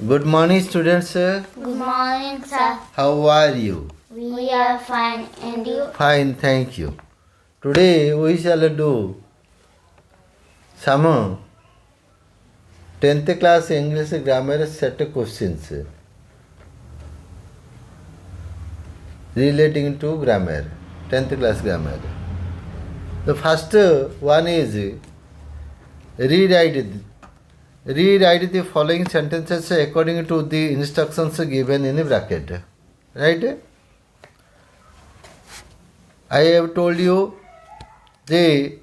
Good morning, students. Good morning, sir. How are you? We are fine, and you? Fine, thank you. Today we shall do some 10th class English grammar set of questions relating to grammar, 10th class grammar. The first one is rewrite the following sentences according to the instructions given in the bracket. Right? I have told you ଯେ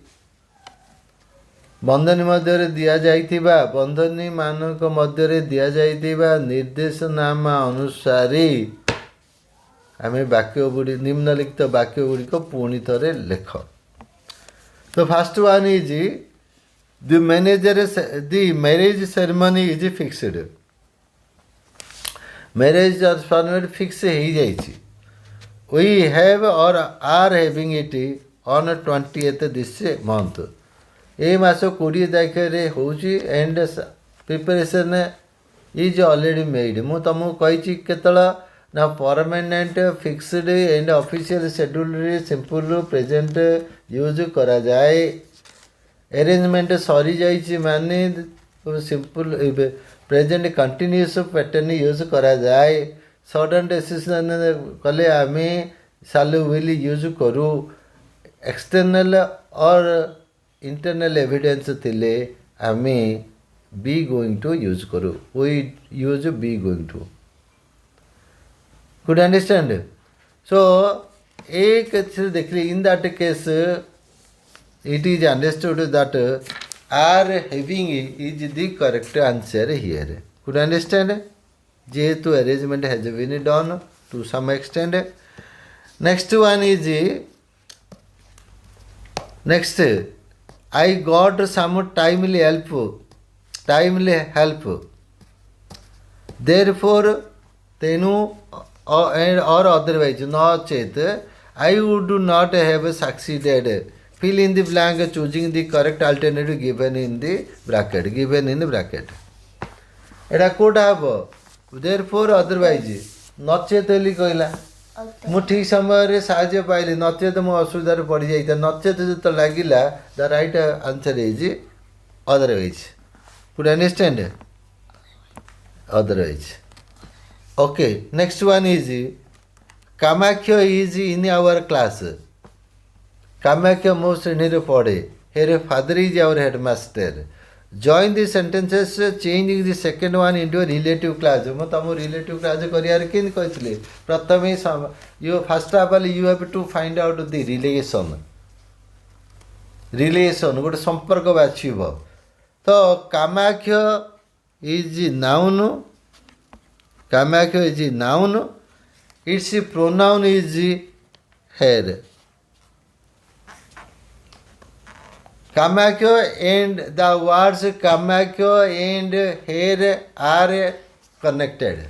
ବନ୍ଧନୀ ମଧ୍ୟରେ ଦିଆଯାଇଥିବା ବନ୍ଧନୀମାନଙ୍କ ମଧ୍ୟରେ ଦିଆଯାଇଥିବା ନିର୍ଦ୍ଦେଶନାମା ଅନୁସାରେ ଆମେ ନିମ୍ନଲିଖିତ ବାକ୍ୟ ଗୁଡ଼ିକ ପୁଣି ଥରେ ଲେଖ। ତ first one is the marriage ceremony is fixed. Marriage ceremony fix ହେଇଯାଇଛି। We have or are having it on 20th this month. ଏ ମାସ 20 ତାରିଖରେ ହେଉଛି and preparation is already made. ମୁଁ ତୁମକୁ କହିଛି କେତେବେଳେ ନା ପରମାନେଣ୍ଟ ଫିକ୍ସഡ് and ଅଫିସିଆଲ ସେଡ୍ୟୁଲରେ ସିମ୍ପଲ୍ ପ୍ରେଜେଣ୍ଟ ୟୁଜ୍ କରାଯାଏ। ଆରେଞ୍ଜମେଣ୍ଟ ସରିଯାଇଛି ମାନେ simple present continuous pattern use କରାଯାଏ। ସଡନ୍ ଡେସିସନ୍ କଲେ ଆମେ ସାଲ୍ ୱିଲ୍ ୟୁଜ୍ କରୁ। ଏକ୍ସଟର୍ନାଲ ଅର୍ ଇଣ୍ଟରନାଲ ଏଭିଡେନ୍ସ ଥିଲେ ଆମେ ବି ଗୋଇଂ ଟୁ ୟୁଜ୍ କରୁ। We use be going to. Could understand? So एक देखिए in that case it is understood that are having is the correct answer here. Could understand? जेहेतु arrangement has been done to some extent. Next one is next I got some timely help. Therefore तेनु or otherwise नचेत I would not have succeeded. Fill in the blank choosing the correct alternative given in the bracket. एटा कोटा हम therefore otherwise नचेत बोली कहला ମୁଁ ଠିକ୍ ସମୟରେ ସାହାଯ୍ୟ ପାଇଲି ନଚେତ ମୁଁ ଅସୁବିଧାରେ ପଡ଼ିଯାଇଥାଏ। ନଚେତ ଯେତେ ଲାଗିଲା the right answer is otherwise. Could understand? Otherwise. Okay next one is Kamaksh is in our class. Kamaksh ମୋ ଶ୍ରେଣୀରେ ପଢ଼େ। Her father is our headmaster. Join the sentences changing the second one into a relative clause. ମୁଁ ତୁମକୁ relative clause କରିବାର କେମିତି କହିଥିଲି? ପ୍ରଥମେ first of all you have to find out the relation ଗୋଟେ ସମ୍ପର୍କ ବାଛିବ। ତ Kamakhya is noun, its pronoun is her. Kamakyo and the words Kamakyo and here are connected.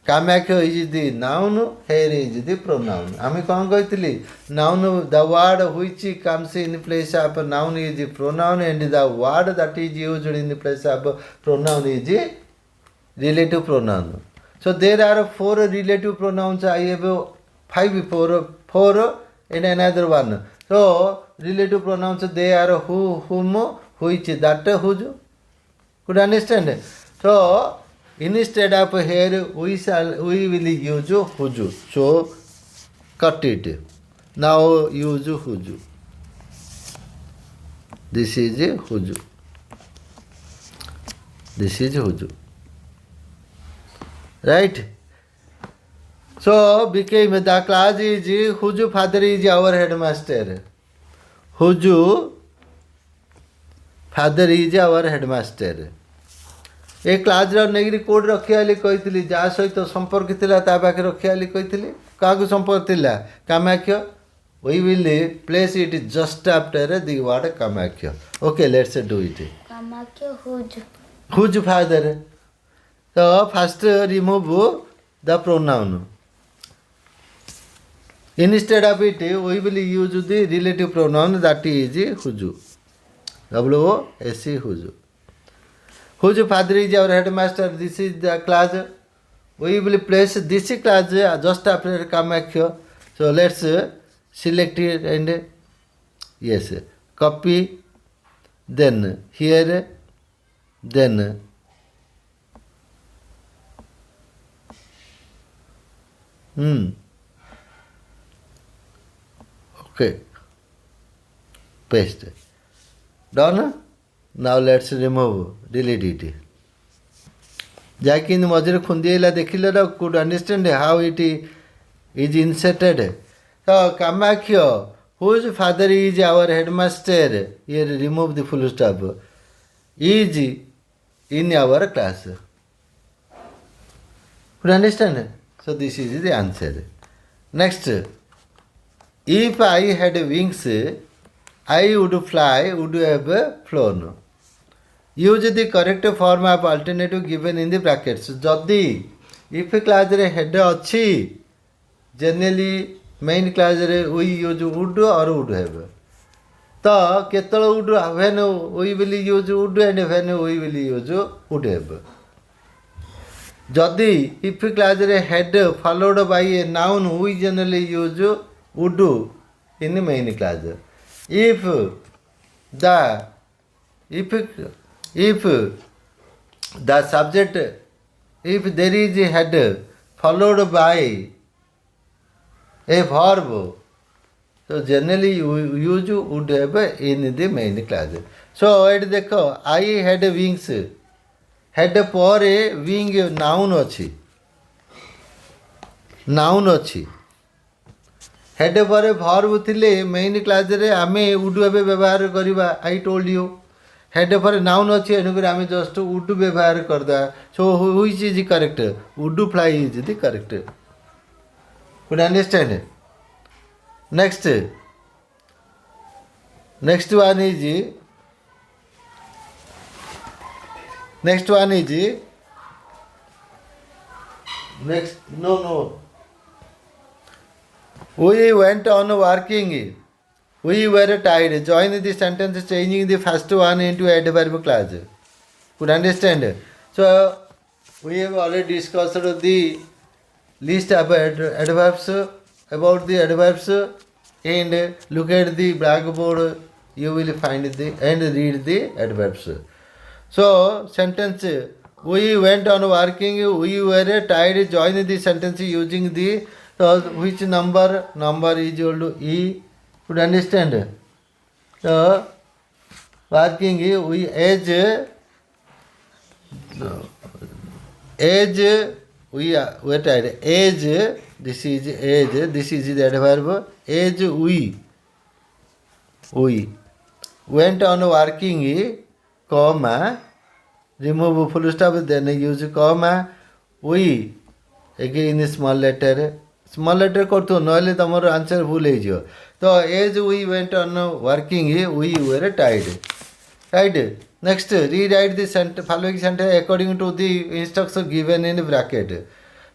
Kamakyo is the noun, here is the pronoun. आमी कौन कहती? Noun, the word which comes in place of noun is the pronoun and the word that is used in the place of pronoun is the relative pronoun. So there are 4 relative pronouns. I have 4 and another one. So relative pronouns they are who, whom, which, that, whose. Could understand? So instead of here we will use whose. So cut it. Now use whose. This is whose. Right? So became the clause is whose father is our headmaster. Whose father is our headmaster. ए क्लासर नहीं code रखिया कही जहाँ सहित संपर्क थिला ता पाखे रखिया कही क्या संपर्क थिला Kamakhya we will place it just after the word Kamakhya. Okay, let's do it. Kamakyo whose father. So first remove the pronoun. Instead of it, we will use the relative pronoun that is whose. WOSE whose. whose father is our headmaster, this is the class. We will place this class just after Kamakya. So let's select it and yes, copy, then here, then okay, paste. Done? Now let's remove, delete it. ଯାହାକି ମଝିରେ ଖୁନ୍this ହେଲା ଦେଖିଲେ ନା could understand how it is inserted. So Kamakya, whose father is our headmaster, here remove the full stop, is in our class. Could understand? So this is the answer. Next, if I had wings, I would fly, would have flown. Use the correct form of alternative given in the brackets. Jodi if class re head achi, generally main class re we use would or would have. So ketala would when we will use would and when we will use would have. Jodi if class re head followed by a noun, we generally use would in the main class. If the subject, if there is a head followed by a verb, so generally you use would have in the main class. So it देखो I had wings, head पर a wing noun अच्छी, noun अच्छी. Head पर verb थिले main class रे आमे would एबे व्यवहार करबा. आई टोल्ड यू हेड पर नाउन अछि एनुकर आमे जस्ट वुड व्यवहार करदा. So which is correct? Would fly is the correct. Could understand? Next one is no. We went on working. We were tired. Join the sentence changing the first one into adverb clause. Could understand? So we have already discussed the list of adverbs, about the adverbs, and look at the blackboard. You will find the and read the adverbs. So sentence, we went on working. We were tired. Join the sentence using the so which number is equal to E. Could understand? So working we age we tired. Age, this is age, this is the adverb. Age we went on working, comma, remove full stop, then use comma, we again small letter. Small letter करतो नहले तमरो answer भूल हो जियो. तो as we went on working we were टाइड. Right. Next rewrite the following sentence according to the instruction given in bracket.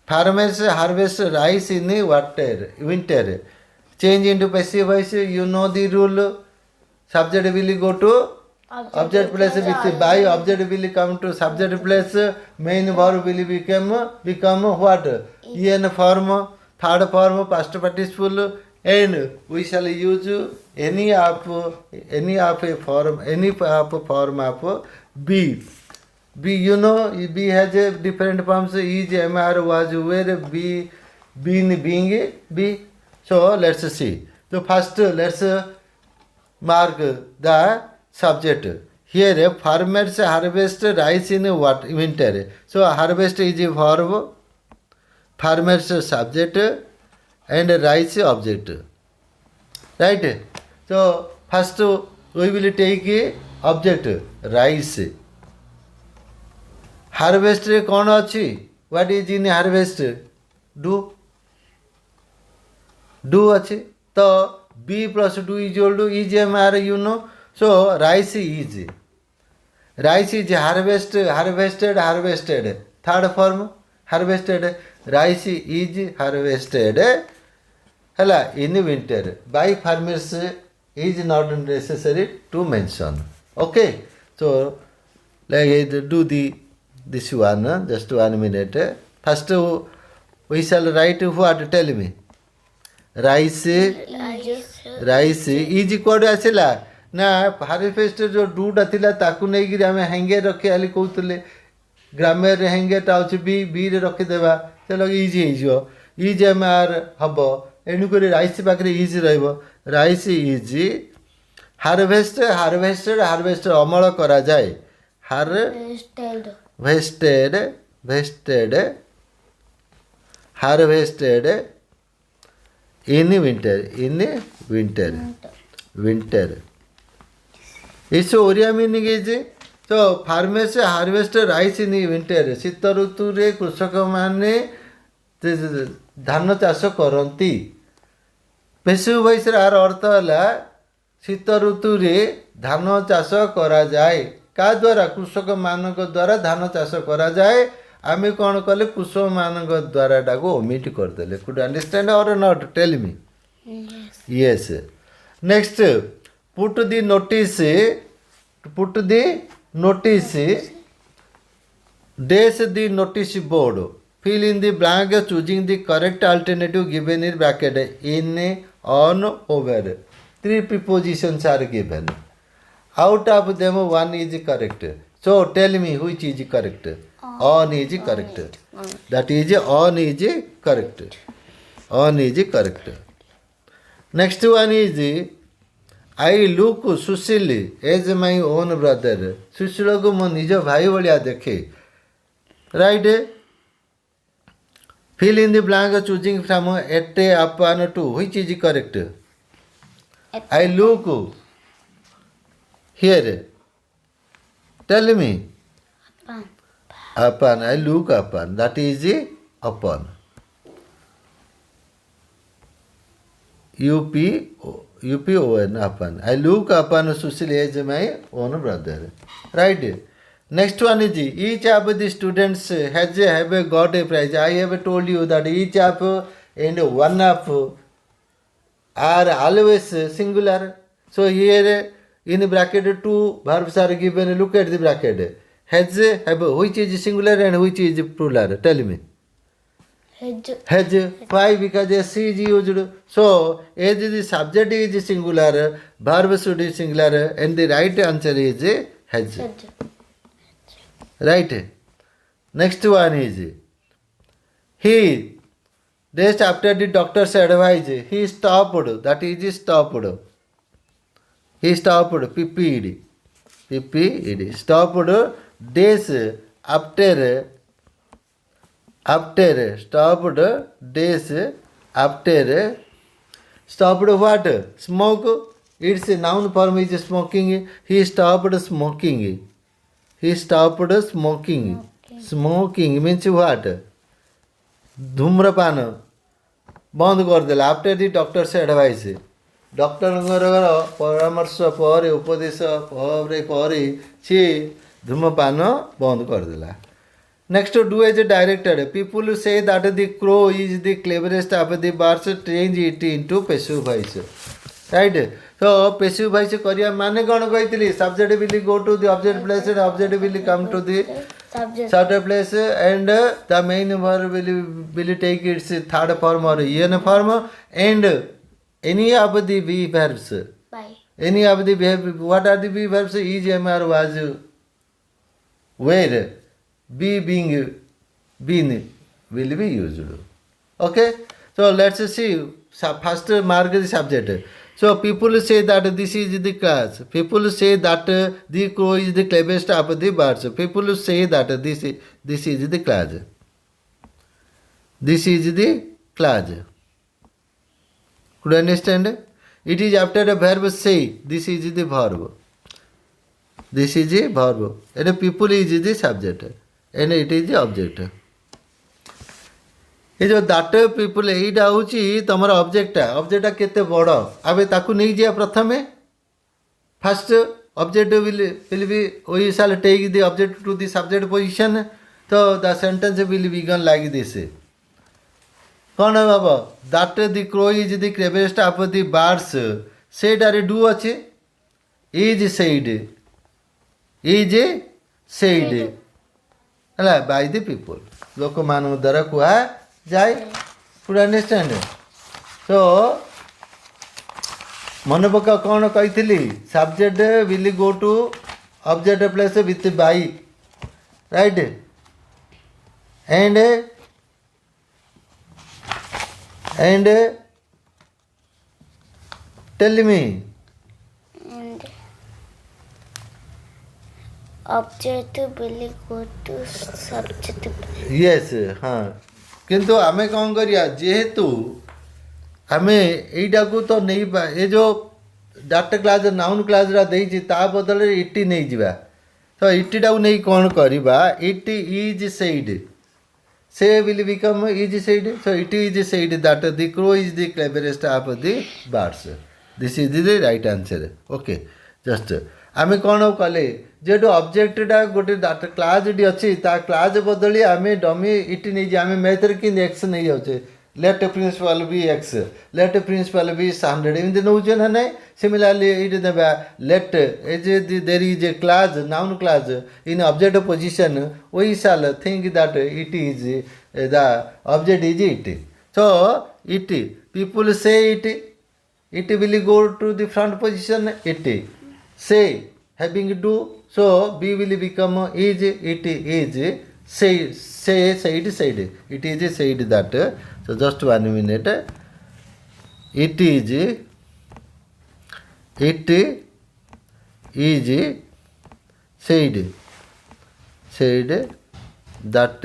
Farmers harvest rice in winter. Change into passive voice. You know the rule. Subject will go to object place with by object will come to subject place. Main verb will become what? En form. Third form past participle, and we shall use any of a form, any of form of be. Be, you know, be has a different forms. Is, am, are, was, were, be, been, being, be. So let's see. So first let's mark the subject. Here farmers harvest rice in what? Winter. So harvest is a verb. Farmers subject and rice object. Right? So first we will take a object rice. Harvest रे कौन अच्छी? What is in harvest? Do अच्छी. तो B plus do is equal to is, am, are, you know. So rice is harvested. Third form harvested. Rice is harvested hela in winter by farmers is not necessary to mention. Okay, so do this one, just 1 minute. First, we shall write what? Tell me. Rice is code आसला ना harvest जो due to थिला ताकू नहीं कि आम हैंगे रखे खाली कहते ग्रामर हैंगेटा अच्छे बी रे रखिदेवा चलो इजी हो इज एम आर हम एणुक राइस पाखे इज राइस इज हार्वेस्टेड अमल करा जाए हार्वेस्टेड in winter इस ओरिया मीनिंग इज तो farmers harvest rice in winter शीत ऋतु रे कृषक माने धान चाष करती पेशु वैस यार अर्थ है शीत ऋतु रे धान चाष करा जाए का द्वारा कृषक मान द्वारा धान चाष करा जाए आम कौन कले कृषक मान द्वारा टाको ओमिट करदे कुड अंडरस्टैंड और not tell me yes next put the notice dash the notice board fill in the blank choosing the correct alternative given in bracket in on over 3 prepositions are given out of them one is correct so tell me which is correct on is correct that is on is correct next one is I look Sushil as my own brother Sushil को मो निज भाई भाया देखे right fill in the blank choosing from at upon two which is correct I look here tell me upon I look upon that is upon UPON upon I look upon Sushil as my own brother right next one is each of the students have got a prize I have told you that each of and one of are always singular so here in bracket two verbs are given look at the bracket has have which is singular and which is plural tell me has why because s is used so as the subject is singular verb should be singular and the right answer is has right next one is he just after the doctor's advice he stopped that is stopped he stopped pped stopped days after stopped days after stopped what smoke its noun form is smoking he stopped smoking means what धूम्रपान बंद करदेला after the doctor's advice doctor परामर्श पर उपदेश पर सी धूमपान बंद करदेला next do as directed people say that the crow is the cleverest of the birds change it into passive voice right तो पेसिव वॉइस करिया माने कोन कहितली subject will go to the object place and object will come to the subject place and the main verb will take its third form or en form and any of the v verbs any of the what are the v verbs is am or was where be being been will be used okay so let's see first mark the subject so people say that this is the class people say that the crow is the cleverest of the birds people say that this is the class this is the class could you understand it is after the verb say this is the verb and people is the subject and it is the object ये जो that people यहीटा हूँ तुम ऑब्जेक्टा केते बड़ आबे ताकू नहीं जा प्रथमे first object will be we shall take the object to the subject position तो the sentence will begin like this कौन हम that the crow is the cleverest of the birds सेटारे डू अच्छे इज सेड said ହେଲା by the people ଲୋକମାନଙ୍କ ଦ୍ୱାରା କୁହାଯାଏ ପୁରା ଅଣ୍ଡରଷ୍ଟାଣ୍ଡ so ମନେ ପକା କ'ଣ କହିଥିଲି subject will go to object place with by right and tell me And object will go to subject. yes ହଁ କିନ୍ତୁ ଆମେ କ'ଣ କରିବା ଯେହେତୁ ଆମେ ଏଇଟାକୁ ତ ନେଇବା ଏ ଯେଉଁ ଡାଟା କ୍ଲାସ୍ ନାଉନ୍ କ୍ଲାସ୍ଟା ଦେଇଛି ତା ବଦଳରେ ଇଟି ନେଇଯିବା ତ ଇଟିଟାକୁ ନେଇ କ'ଣ କରିବା ଇଟ୍ ଇଜ୍ ସେଇଡ୍ ସେ will become is said so it is said that the crow is the cleverest of the birds this is the right answer okay just ଆମେ କ'ଣ କଲେ ଯେହେତୁ ଅବଜେକ୍ଟଟା ଗୋଟେ ଡାଟା କ୍ଲାସ୍ଟି ଅଛି ତା କ୍ଲାସ୍ ବଦଳି ଆମେ ଡମି ଇଟି ନେଇଯିବା ଆମେ ମ୍ୟାଥରେ କେମିତି ଏକ୍ସ ନେଇଯାଉଛେ let principal be x let principal be 100 ଏମିତି ନେଉଛେ ନା ନାହିଁ ସିମିଲାରଲି ଏଇଠି ଦେବା let as there is a class noun class in object position we shall think that it is the object is it so it people say it will go to the front position it say having do so b will become is it is say said it is said that so just 1 minute it is said that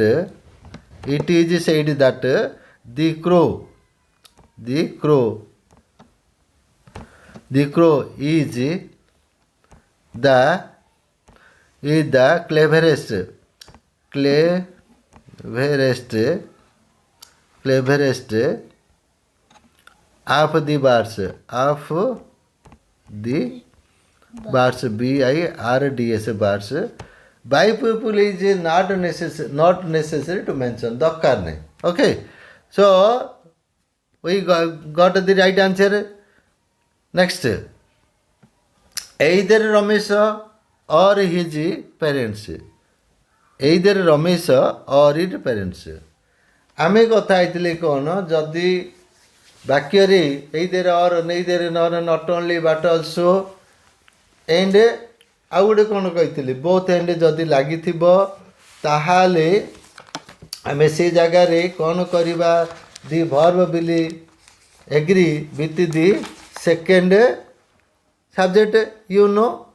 it is said that the crow is the cleverest of the birds birds birds by people is not necessary to mention दरकार नहीं okay so we got the right answer next either Ramesh or his parents either Ramesh or his parents ଆମେ କଥା ହେଇଥିଲେ କ'ଣ ଯଦି ବାକ୍ୟରେ either or neither nor not only but also and ଆଉ ଗୋଟେ କ'ଣ କହିଥିଲି ବୋଥ୍ ଏଣ୍ଡ ଯଦି ଲାଗିଥିବ ତାହେଲେ ଆମେ ସେ ଜାଗାରେ କ'ଣ କରିବା ଦି verb will agree with the second subject you know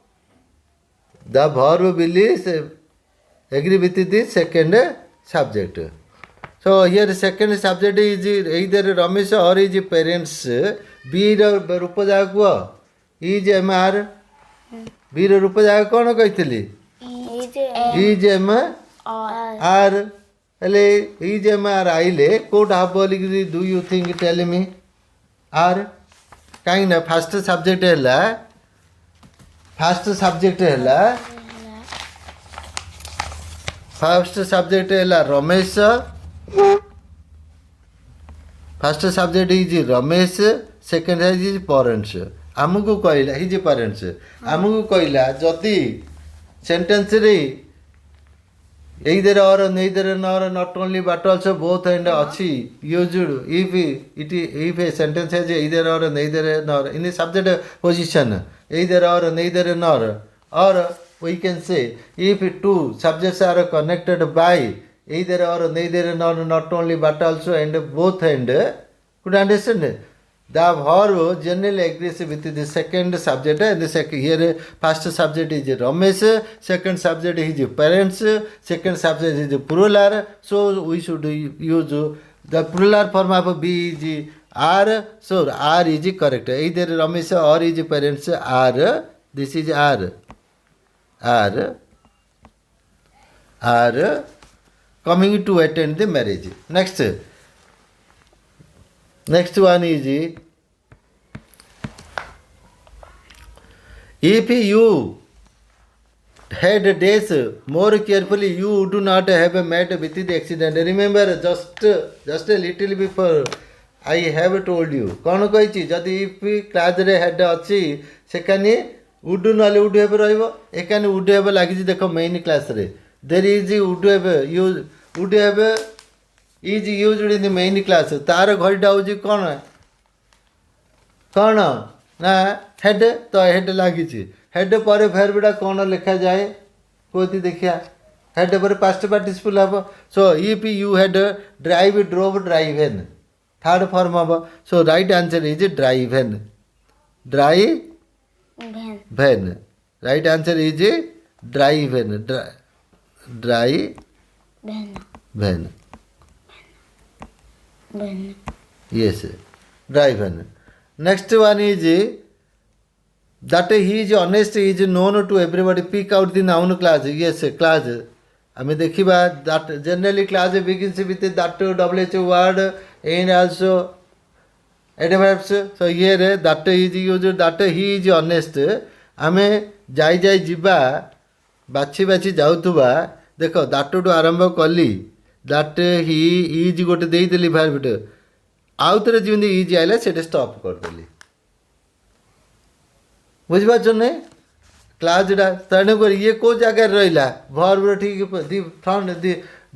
the verb will agree with the second subject so here second subject is either Ramesh or his parents b ର ରୂପ ଯାକ କୁହ is mr b ର ରୂପ ଯାକ କ'ଣ କହିଥିଲି is mr ହେଲେ is mr ଆଇଲେ କୋଉଟା ହବ ବୋଲିକିରି do you think tell me r କାହିଁକି ନା ଫାଷ୍ଟ ସବଜେକ୍ଟ ହେଲା ଫାଷ୍ଟ ସବଜେକ୍ଟ ହେଲା Ramesh first subject is Ramesh second is parents ଆମକୁ କହିଲା ହିଜ୍ parents ଆମକୁ କହିଲା ଯଦି ସେଣ୍ଟେନ୍ସରେ either or neither nor not only but also both and ଅଛି used if a sentence has either or neither nor in the subject position either or neither nor or we can say if two subjects are connected by either or neither nor not only but also and both and could understand the verb generally agrees with the second subject and the second here first subject is Ramesh second subject is parents second subject is plural so we should use the plural form of be is r so r is correct either Ramesh or his parents are this is r coming to attend the marriage next one is if you had days more carefully you would not have met with the accident remember just a little before I have told you କ'ଣ କହିଛି ଯଦି if କ୍ଲାସ୍ରେ head ଅଛି ସେখানে would ନହେଲେ would have ରହିବ ଏକାନି would have ଲାଗିଛି ଦେଖ main classରେ there is would have use would have is used in the main class ତାର ଘଡ଼ିଟା ହେଉଛି କ'ଣ ନା ହେଡ୍ ତ ହେଡ୍ ଲାଗିଛି ହେଡ୍ ପରେ ଭେର୍ବଟା କ'ଣ ଲେଖାଯାଏ କୋଉଠି ଦେଖିଆ ହେଡ୍ ପରେ past participle ହେବ so if you had drive drove driven third form ହେବ so right answer is driven Van. right answer is driven Van. Van. Van. Yes, driven. Next one is that he is honest, he is known to everybody. Pick out the noun class. Yes, class. ଆମେ ଦେଖିବା that generally class begins with that WH word and also adverbs. So here that is used, that he is honest. ଆମେ ଯାଇ ଯିବା ବାଛି ଯାଉଥିବା ଦେଖ ଦାଟଠୁ ଆରମ୍ଭ କଲି that he is ଗୋଟେ ଦେଇଦେଲି ଭାର୍ବଟେ ଆଉ ଥରେ ଯେମିତି ଇଜ୍ ଆଇଲା ସେଇଟା ଷ୍ଟପ୍ କରିଦେଲି ବୁଝିପାରୁଛ ନାଇଁ କ୍ଲାସ୍ଟା ତେଣୁକରି ଇଏ କେଉଁ ଜାଗାରେ ରହିଲା ଭର୍ବର ଠିକ୍ the front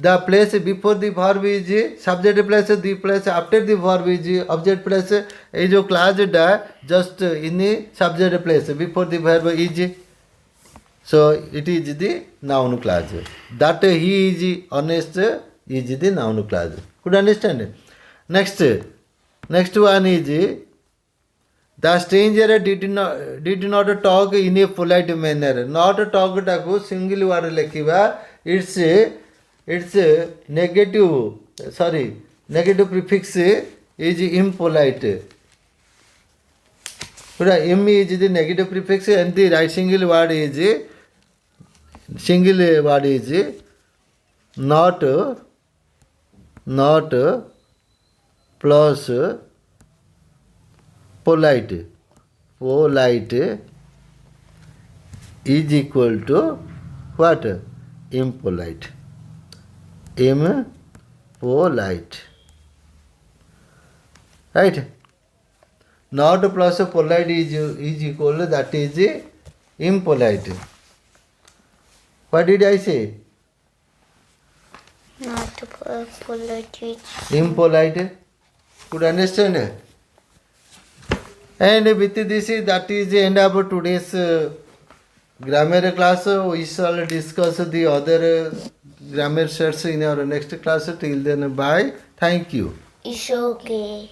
the place before the verb is subject place the place after the verb is object place ଏଇ ଯେଉଁ କ୍ଲାସ୍ଟା just in subject place before the verb is so it is the noun clause that he is honest is the noun clause could understand next one is the stranger did not talk in a polite manner not talk taku single word lekhiba it's negative prefix is impolite im is the negative prefix and the right single word is not plus polite is equal to what impolite right not plus polite is equal to that is impolite what did I say Not polite. impolite could understand and with this that is the end of today's grammar class we shall discuss the other grammar sets in our next class till then bye thank you It's okay.